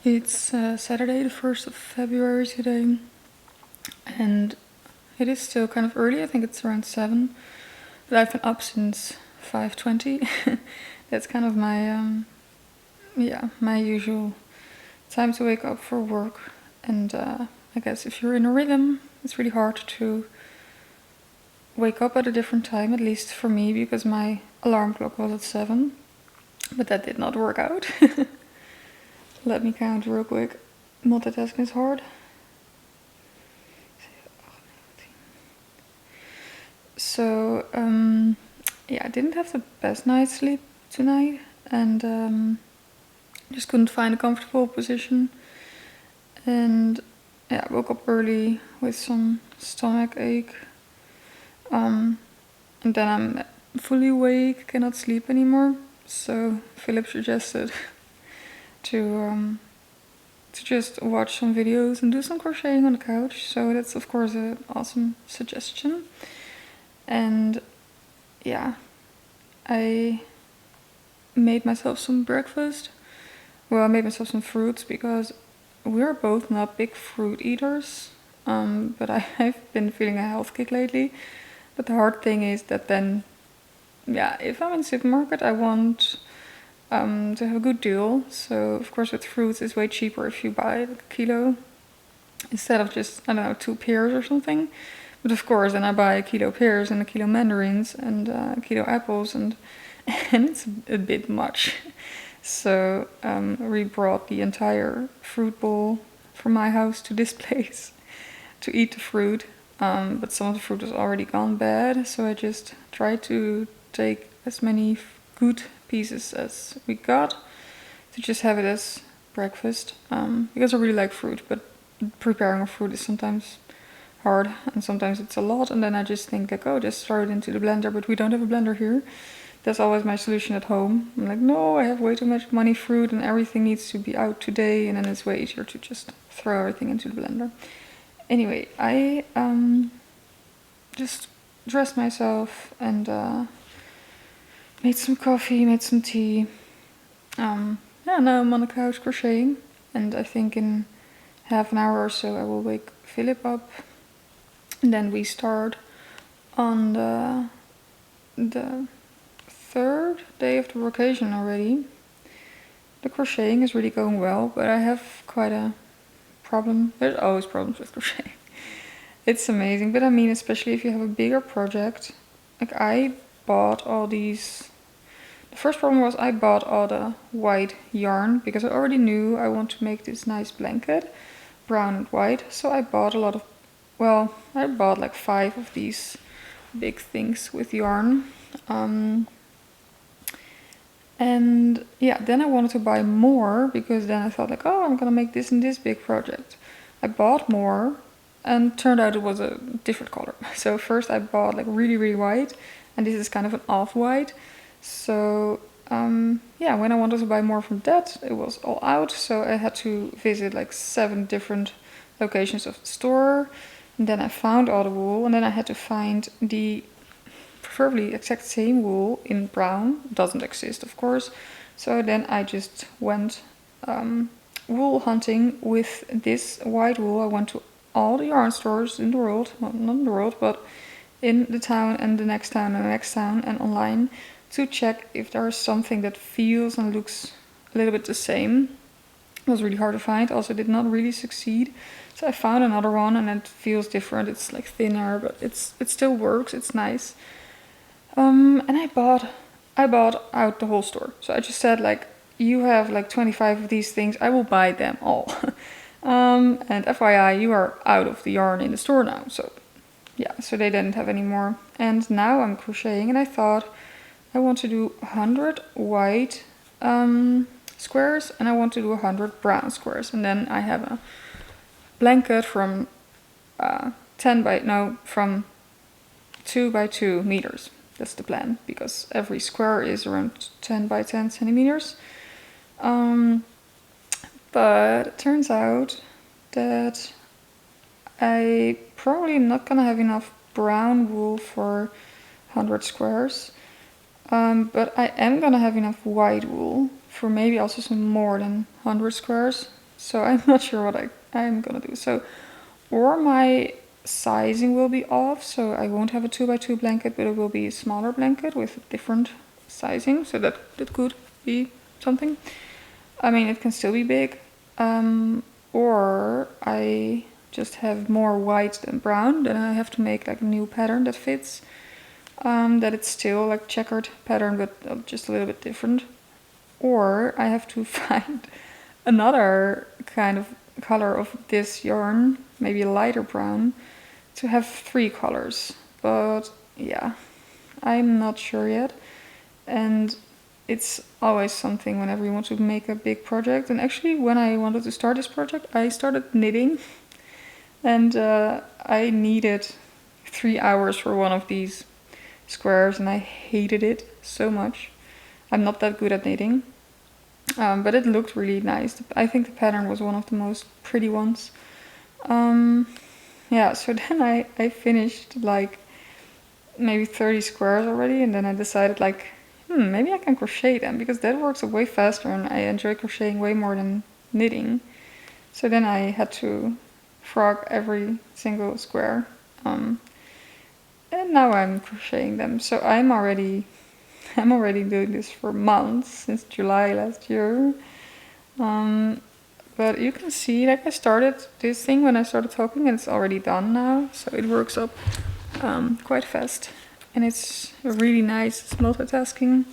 It's Saturday, the 1st of February today, and it is still kind of early. I think it's around 7, but I've been up since 5:20. That's kind of my usual time to wake up for work. And I guess if you're in a rhythm, it's really hard to wake up at a different time, at least for me, because my alarm clock was at 7, but that did not work out. Let me count real quick. Multitasking is hard. So, I didn't have the best night's sleep tonight, and just couldn't find a comfortable position. And I woke up early with some stomach ache. And then I'm fully awake, cannot sleep anymore. So Philip suggested to just watch some videos and do some crocheting on the couch. So that's of course an awesome suggestion. And I made myself some breakfast. Well, I made myself some fruits because we're both not big fruit eaters. But I've been feeling a health kick lately. But the hard thing is that then, if I'm in the supermarket, I want to have a good deal. So of course with fruits it's way cheaper if you buy like a kilo instead of just, 2 pears or something. But of course then I buy a kilo pears and a kilo mandarins and a kilo apples and it's a bit much. So we brought the entire fruit bowl from my house to this place to eat the fruit. But some of the fruit was already gone bad, so I just tried to take as many good pieces as we got to just have it as breakfast. Because I really like fruit, but preparing fruit is sometimes hard and sometimes it's a lot, and then I just think like, oh, just throw it into the blender, but we don't have a blender here. That's always my solution at home. I'm like, no, I have way too much money fruit and everything needs to be out today, and then it's way easier to just throw everything into the blender. Anyway, I just dressed myself and made some coffee, made some tea. Now I'm on the couch crocheting, and I think in half an hour or so I will wake Philip up, and then we start on the 3rd day of the vacation already. The crocheting is really going well, but I have quite a problem. There's always problems with crocheting. It's amazing, but I mean, especially if you have a bigger project. Like I bought all these. The first problem was I bought all the white yarn because I already knew I want to make this nice blanket, brown and white. So I bought I bought like 5 of these big things with yarn. And then I wanted to buy more because then I thought like, oh, I'm gonna make this and this big project. I bought more and turned out it was a different color. So first I bought like really, really white, and this is kind of an off-white. So when I wanted to buy more from that, it was all out. So I had to visit like 7 different locations of the store. And then I found all the wool, and then I had to find the preferably exact same wool in brown. Doesn't exist, of course. So then I just went wool hunting with this white wool. I went to all the yarn stores in the world, well, not in the world, but in the town and the next town and the next town and online to check if there is something that feels and looks a little bit the same. It was really hard to find. Also did not really succeed. So I found another one and it feels different. It's like thinner, but it still works. It's nice. And I bought out the whole store. So I just said like, you have like 25 of these things. I will buy them all. And FYI, you are out of the yarn in the store now. So so they didn't have any more. And now I'm crocheting, and I thought I want to do 100 white squares, and I want to do 100 brown squares. And then I have a blanket from 2 by 2 meters. That's the plan, because every square is around 10 by 10 centimeters. But it turns out that I probably not gonna have enough brown wool for 100 squares. But I am gonna have enough white wool for maybe also some more than 100 squares. So I'm not sure what I'm gonna do. So, or my sizing will be off, so I won't have a 2x2 blanket, but it will be a smaller blanket with different sizing. So that could be something. I mean, it can still be big. Or I just have more white than brown. Then I have to make like a new pattern that fits. That it's still like checkered pattern, but just a little bit different. Or I have to find another kind of color of this yarn, maybe a lighter brown, to have 3 colors. But yeah, I'm not sure yet. And it's always something whenever you want to make a big project. And actually, when I wanted to start this project, I started knitting. And I needed 3 hours for one of these squares, and I hated it so much. I'm not that good at knitting. But it looked really nice. I think the pattern was one of the most pretty ones. Yeah, so then I finished like maybe 30 squares already, and then I decided like, maybe I can crochet them, because that works way faster and I enjoy crocheting way more than knitting. So then I had to frog every single square. And now I'm crocheting them. So I'm already doing this for months, since July last year. But you can see, like, I started this thing when I started talking, and it's already done now. So it works up quite fast, and it's really nice. It's multitasking.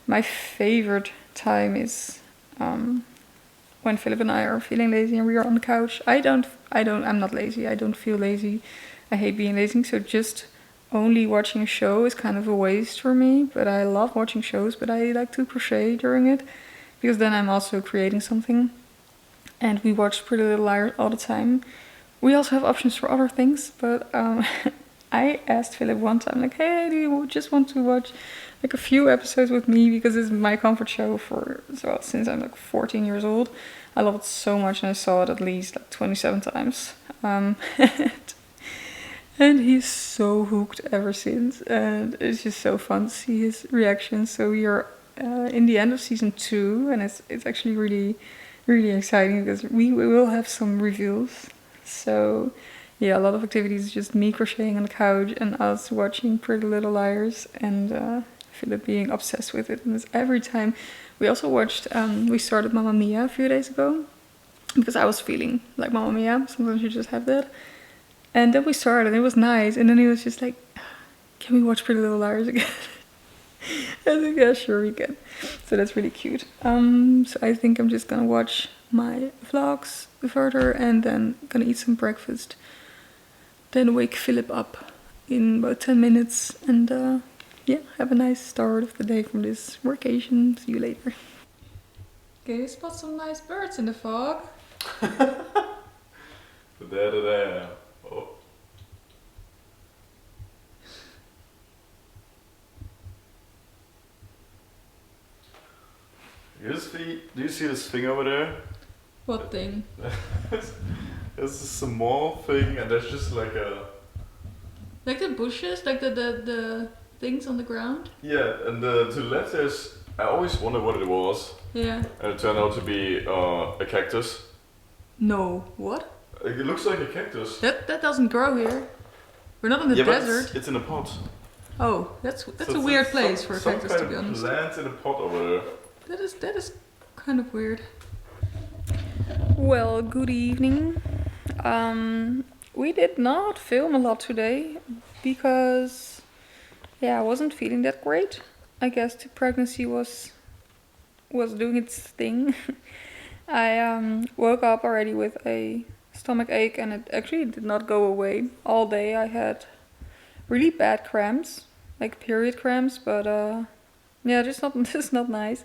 My favorite time is when Philip and I are feeling lazy and we are on the couch. I'm not lazy. I don't feel lazy. I hate being lazy. So just only watching a show is kind of a waste for me, but I love watching shows, but I like to crochet during it, because then I'm also creating something. And we watch Pretty Little Liars all the time. We also have options for other things, but I asked Philip one time, like, hey, do you just want to watch like a few episodes with me, because it's my comfort show since I'm like 14 years old. I love it so much, and I saw it at least like 27 times. And he's so hooked ever since, and it's just so fun to see his reactions. So we are in the end of season 2, and it's actually really, really exciting, because we will have some reveals. So yeah, a lot of activities, just me crocheting on the couch and us watching Pretty Little Liars, and Philip being obsessed with it. And it's every time. We also watched, we started Mamma Mia a few days ago, because I was feeling like Mamma Mia. Sometimes you just have that. And then we started, and it was nice. And then he was just like, can we watch Pretty Little Liars again? I was like, yeah, sure we can. So that's really cute. So I think I'm just gonna watch my vlogs further, and then gonna eat some breakfast. Then wake Philip up in about 10 minutes, and yeah, have a nice start of the day from this workation. See you later. Okay, you spot some nice birds in the fog. There. Oh. Do you see this thing over there? What thing? There's a small thing, and there's just like a... Like the bushes? Like the things on the ground? Yeah, and to the left there's... I always wondered what it was. Yeah. And it turned out to be a cactus. No. What? It looks like a cactus. That doesn't grow here. We're not in the desert. But it's in a pot. Oh, that's a weird place for a cactus, to be honest. Some kind of plant in a pot over there. That is kind of weird. Well, good evening. We did not film a lot today because, yeah, I wasn't feeling that great. I guess the pregnancy was doing its thing. I woke up already with a stomach ache, and it actually did not go away. All day I had really bad cramps, like period cramps, but yeah, just not nice.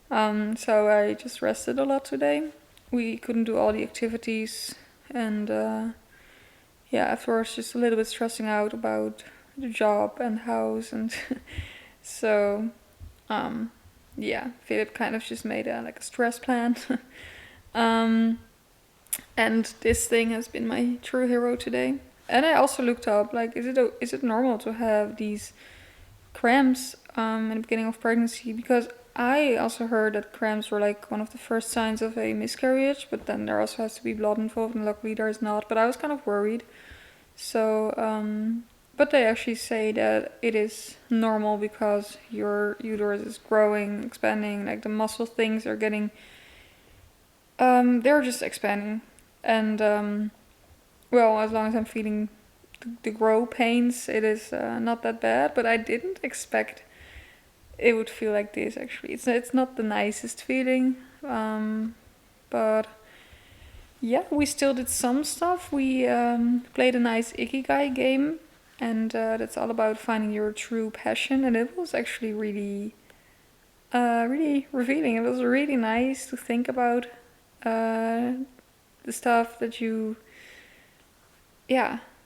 So I just rested a lot today. We couldn't do all the activities, and yeah, afterwards just a little bit stressing out about the job and house, and so yeah, Philip kind of just made a stress plan. And this thing has been my true hero today. And I also looked up, like, is it normal to have these cramps in the beginning of pregnancy? Because I also heard that cramps were like one of the first signs of a miscarriage, but then there also has to be blood involved, and luckily there is not. But I was kind of worried. So, but they actually say that it is normal because your uterus is growing, expanding, like the muscle things are getting, they're just expanding. And, well, as long as I'm feeling the grow pains, it is not that bad, but I didn't expect it would feel like this actually. It's not the nicest feeling, but yeah, we still did some stuff. We played a nice Ikigai game, and that's all about finding your true passion, and it was actually really, really revealing. It was really nice to think about the stuff that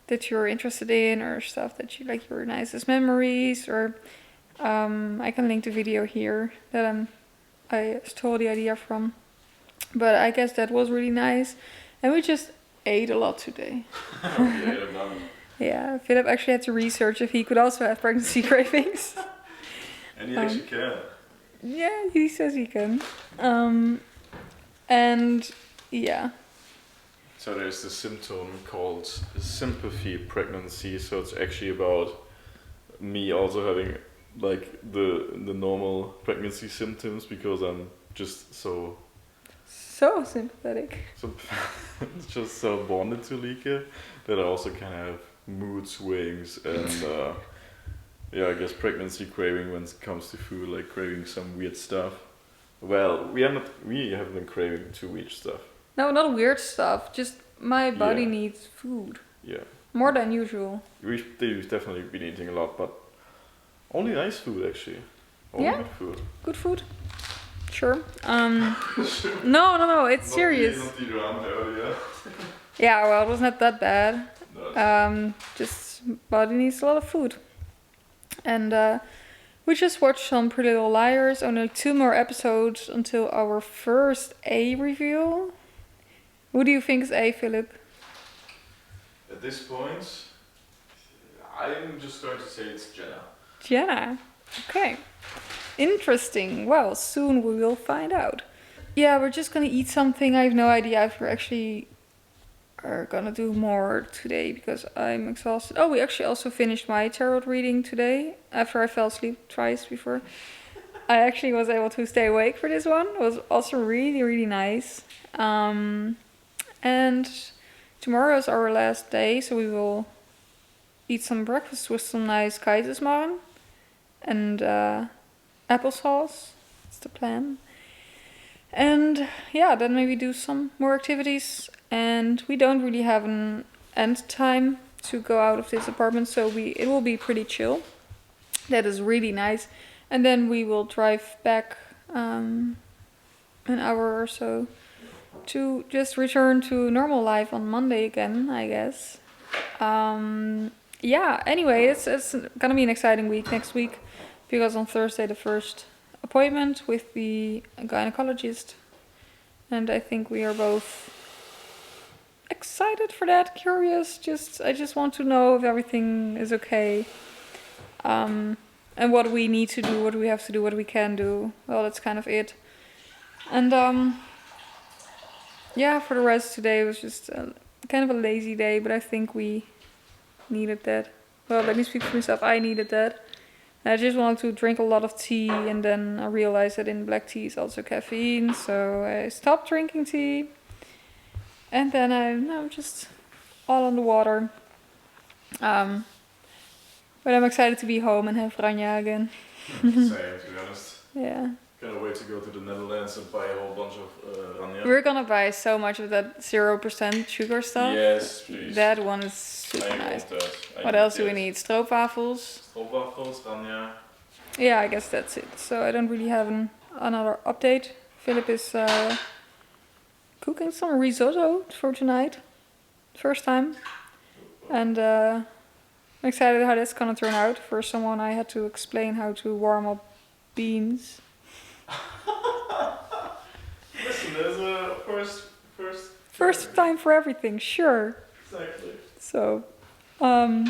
that you're interested in, or stuff that you like, your nicest memories, or I can link the video here that I stole the idea from. But I guess that was really nice. And we just ate a lot today. Yeah, Philip actually had to research if he could also have pregnancy cravings. And he actually can. Yeah, he says he can. And yeah. So there's this symptom called sympathy pregnancy. So it's actually about me also having like the normal pregnancy symptoms, because I'm just so sympathetic. So just so bonded to Lieke that I also kind of have mood swings and I guess pregnancy craving when it comes to food, like craving some weird stuff. Well, we haven't been craving too weird stuff. No, not weird stuff. Just my body needs food. Yeah. More than usual. We've definitely been eating a lot, but only nice food actually. Only good food. Good food. Sure. No, it's serious. Yeah, well, it was not that bad. Just body needs a lot of food. And we just watched some Pretty Little Liars. Only 2 more episodes until our first A review. Who do you think is A, Philip? At this point, I'm just going to say it's Jenna. Jenna. Okay. Interesting. Well, soon we will find out. Yeah, we're just gonna eat something. I have no idea if we're actually are gonna do more today because I'm exhausted. Oh, we actually also finished my tarot reading today after I fell asleep twice before. I actually was able to stay awake for this one. It was also really, really nice. And tomorrow is our last day, so we will eat some breakfast with some nice kaiserschmarrn and applesauce. That's the plan. And yeah, then maybe do some more activities. And we don't really have an end time to go out of this apartment, so it will be pretty chill. That is really nice. And then we will drive back an hour or so to just return to normal life on Monday again, I guess. Yeah, anyway, it's gonna be an exciting week next week, because on Thursday the first appointment with the gynecologist, and I think we are both excited for that, curious. I just want to know if everything is okay, and what we need to do, what we have to do, what we can do. Well, that's kind of it. And yeah, for the rest today was just kind of a lazy day, but I think we needed that. Well, let me speak for myself. I needed that. I just wanted to drink a lot of tea, and then I realized that in black tea is also caffeine, so I stopped drinking tea. And then I'm just all on the water. But I'm excited to be home and have Ranja again. Same, to be honest. Yeah. Can't wait to go to the Netherlands and buy a whole bunch of Ranja. We're gonna buy so much of that 0% sugar stuff. Yes, please. That one is super nice. What else do we need? Stroopwafels. Stroopwafels, Ranja. Yeah, I guess that's it. So I don't really have another update. Philip is cooking some risotto for tonight. First time. And I'm excited how that's gonna turn out. For someone, I had to explain how to warm up beans. Listen, there's a first time for everything, sure. Exactly. So, how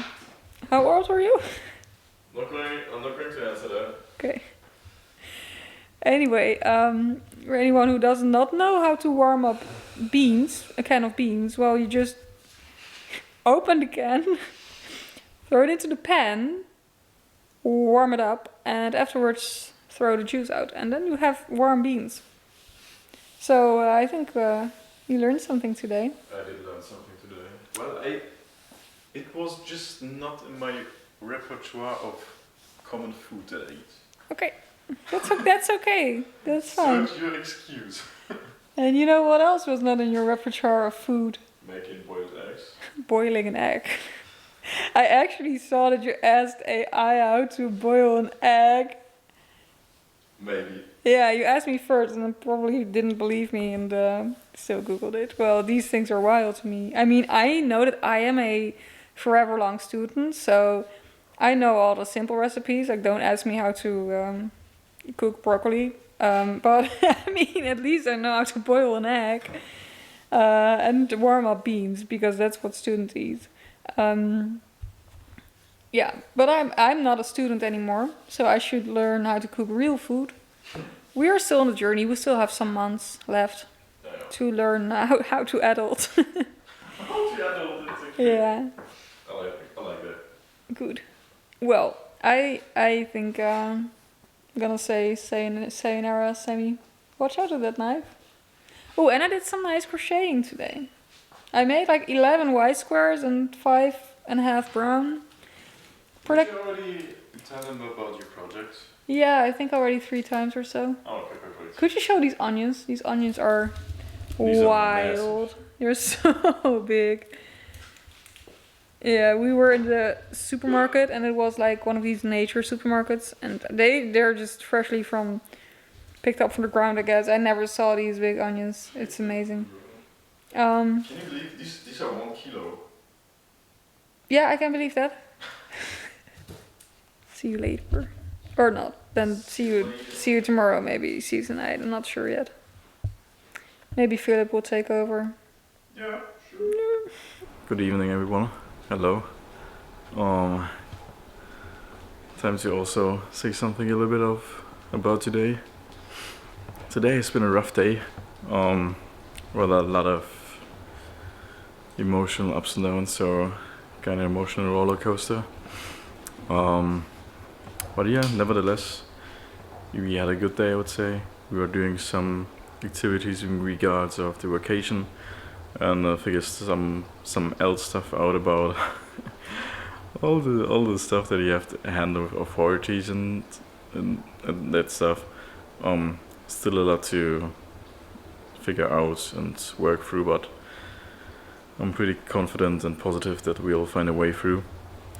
old are you? I'm not going to answer that. Okay. Anyway, for anyone who does not know how to warm up beans, a can of beans, well, you just open the can, throw it into the pan, warm it up, and afterwards throw the juice out, and then you have warm beans. So I think you learned something today. I did learn something today. Well, it was just not in my repertoire of common food that I eat. Okay, that's okay. That's fine. Search your excuse. And you know what else was not in your repertoire of food? Making boiled eggs. Boiling an egg. I actually saw that you asked AI how to boil an egg. Maybe. Yeah, you asked me first and then probably didn't believe me and still Googled it. Well, these things are wild to me. I mean, I know that I am a forever long student, so I know all the simple recipes. Like, don't ask me how to cook broccoli. But I mean, at least I know how to boil an egg and warm up beans because that's what students eat. Yeah, but I'm not a student anymore, so I should learn how to cook real food. We are still on the journey. We still have some months left to learn how to adult. How to adult, it's okay. Yeah. I like that. Good. Well, I think I'm gonna say sayonara, Sammy. Watch out with that knife. Oh, and I did some nice crocheting today. I made like 11 white squares and 5.5 brown. Did you already tell them about your project? Yeah, I think already 3 times or so. Oh, okay, perfect. Could you show these onions? These onions are These are wild. They're so big. Yeah, we were in the supermarket and it was like one of these nature supermarkets and they're just freshly picked up from the ground, I guess. I never saw these big onions. It's amazing. Can you believe these are 1 kilo? Yeah, I can believe that. See you later. Or not. Then see you tomorrow, maybe. See you tonight. I'm not sure yet. Maybe Philip will take over. Yeah, sure. Good evening, everyone. Hello. Time to also say something a little bit about today. Today has been a rough day. Well, a lot of emotional ups and downs, so kind of emotional roller coaster. But yeah, nevertheless, we had a good day, I would say. We were doing some activities in regards of the vacation, and I figured some else stuff out about all the stuff that you have to handle with authorities and that stuff. Still a lot to figure out and work through, but I'm pretty confident and positive that we'll find a way through.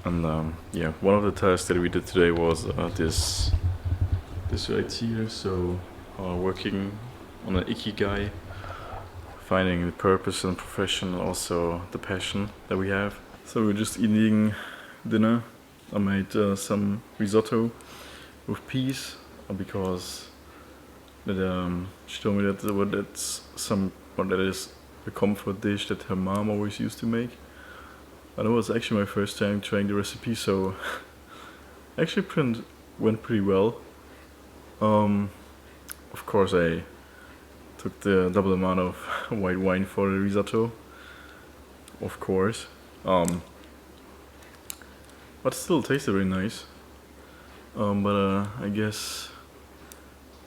And yeah, one of the tasks that we did today was this right here. So working on an ikigai, finding the purpose and profession, and also the passion that we have. So we're just eating dinner. I made some risotto with peas because she told me that is a comfort dish that her mom always used to make. And it was actually my first time trying the recipe, so actually went pretty well. Of course, I took the double amount of white wine for the risotto, of course. But still tasted very nice. But I guess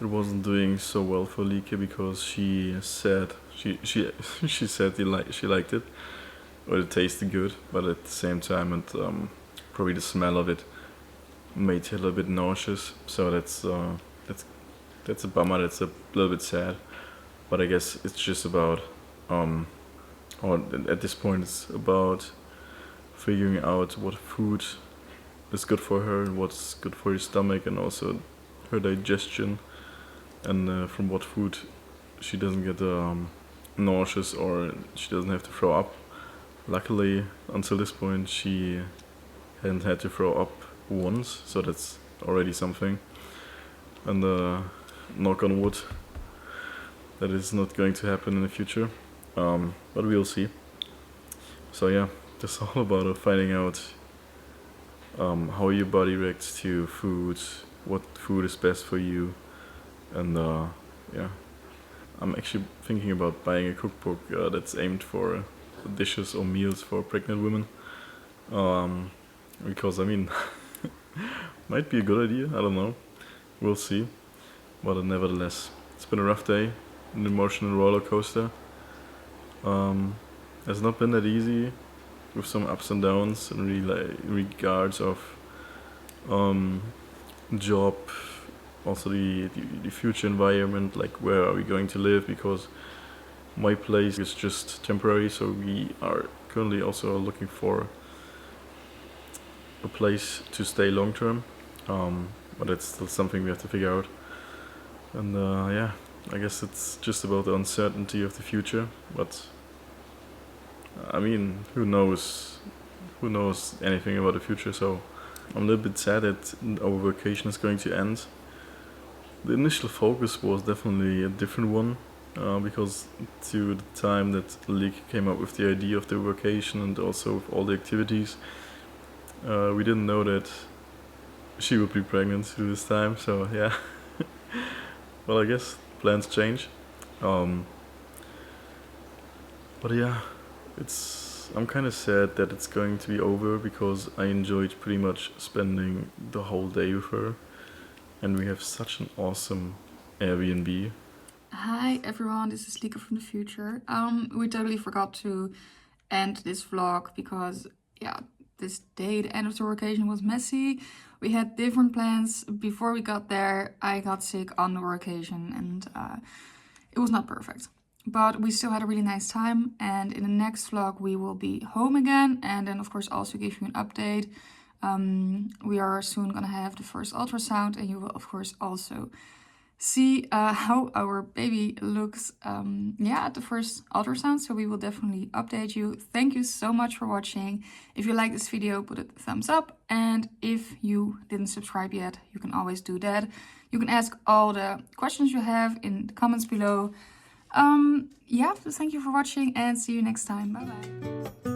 it wasn't doing so well for Lieke because she said she said she liked it. Or it tasted good, but at the same time, and probably the smell of it made it a little bit nauseous. So that's a bummer. That's a little bit sad. But I guess it's just about, or at this point, it's about figuring out what food is good for her, and what's good for your stomach, and also her digestion, and from what food she doesn't get nauseous or she doesn't have to throw up. Luckily, until this point, she hadn't had to throw up once, so that's already something. And knock on wood, that is not going to happen in the future, but we'll see. So yeah, that's all about finding out how your body reacts to food, what food is best for you, And yeah, I'm actually thinking about buying a cookbook that's aimed for dishes or meals for pregnant women. Um, because I mean, might be a good idea. I don't know. We'll see. But nevertheless, it's been a rough day, an emotional roller coaster. It's not been that easy, with some ups and downs in regards of um, job, also the future environment, like where are we going to live, because my place is just temporary, so we are currently also looking for a place to stay long term. But it's still something we have to figure out. And yeah, I guess it's just about the uncertainty of the future. But I mean, who knows? Who knows anything about the future? So I'm a little bit sad that our vacation is going to end. The initial focus was definitely a different one, because to the time that Lieke came up with the idea of the vacation and also with all the activities, we didn't know that she would be pregnant through this time. So yeah, well, I guess plans change. Um, but yeah, I'm kind of sad that it's going to be over because I enjoyed pretty much spending the whole day with her, and we have such an awesome Airbnb. Hi everyone, this is Lieke from the future. We totally forgot to end this vlog because, yeah, this day, the end of the vacation was messy. We had different plans. Before we got there, I got sick on the vacation and it was not perfect. But we still had a really nice time, and in the next vlog we will be home again, and then of course also give you an update. We are soon gonna have the first ultrasound, and you will of course also see how our baby looks at the first ultrasound. So we will definitely update you. Thank you so much for watching. If you like this video, put a thumbs up, and if you didn't subscribe yet, you can always do that. You can ask all the questions you have in the comments below. So thank you for watching and see you next time. Bye bye.